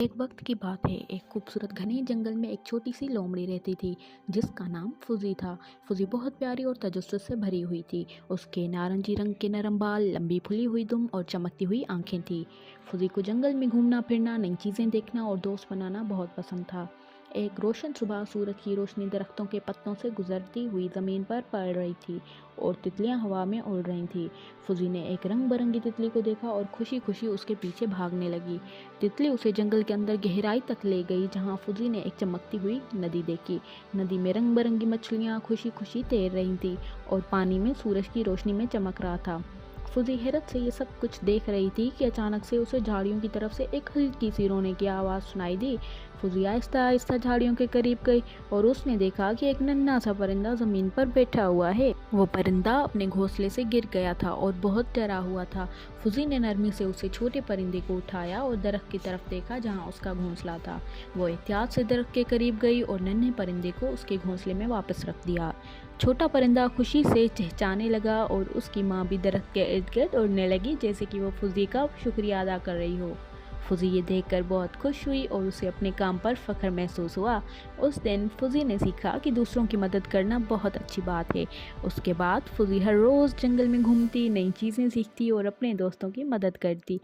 एक वक्त की बात है। एक खूबसूरत घने जंगल में एक छोटी सी लोमड़ी रहती थी जिसका नाम फुजी था। फुजी बहुत प्यारी और तजस्सुस से भरी हुई थी। उसके नारंगी रंग के नरम बाल, लंबी फुली हुई दुम और चमकती हुई आंखें थी। फुजी को जंगल में घूमना फिरना, नई चीज़ें देखना और दोस्त बनाना बहुत पसंद था। एक रोशन सुबह सूरज की रोशनी दरख्तों के पत्तों से गुजरती हुई ज़मीन पर पड़ रही थी और तितलियां हवा में उड़ रही थीं। फुजी ने एक रंग बिरंगी तितली को देखा और खुशी खुशी उसके पीछे भागने लगी। तितली उसे जंगल के अंदर गहराई तक ले गई जहाँ फुजी ने एक चमकती हुई नदी देखी। नदी में रंग बिरंगी मछलियाँ खुशी खुशी तैर रही थी और पानी में सूरज की रोशनी में चमक रहा था। फुजी हैरत से ये सब कुछ देख रही थी कि अचानक से उसे झाड़ियों की तरफ से एक हल्की सी रोने की आवाज़ सुनाई दी। फुजी आहिस्ता आहिस्ता झाड़ियों के करीब गई और उसने देखा कि एक नन्हा सा परिंदा ज़मीन पर बैठा हुआ है। वो परिंदा अपने घोंसले से गिर गया था और बहुत डरा हुआ था। फुजी ने नरमी से उसे छोटे परिंदे को उठाया और दरख्त की तरफ देखा जहाँ उसका घोंसला था। वो एहतियात से दरख्त के करीब गई और नन्हे परिंदे को उसके घोंसले में वापस रख दिया। छोटा परिंदा खुशी से चहचहाने लगा और उसकी माँ भी दरख्त के इर्द गिर्द उड़ने लगी जैसे कि वो फुजी का शुक्रिया अदा कर रही हो। फुजी ये देखकर बहुत खुश हुई और उसे अपने काम पर फख्र महसूस हुआ। उस दिन फुजी ने सीखा कि दूसरों की मदद करना बहुत अच्छी बात है। उसके बाद फुजी हर रोज़ जंगल में घूमती, नई चीज़ें सीखती और अपने दोस्तों की मदद करती।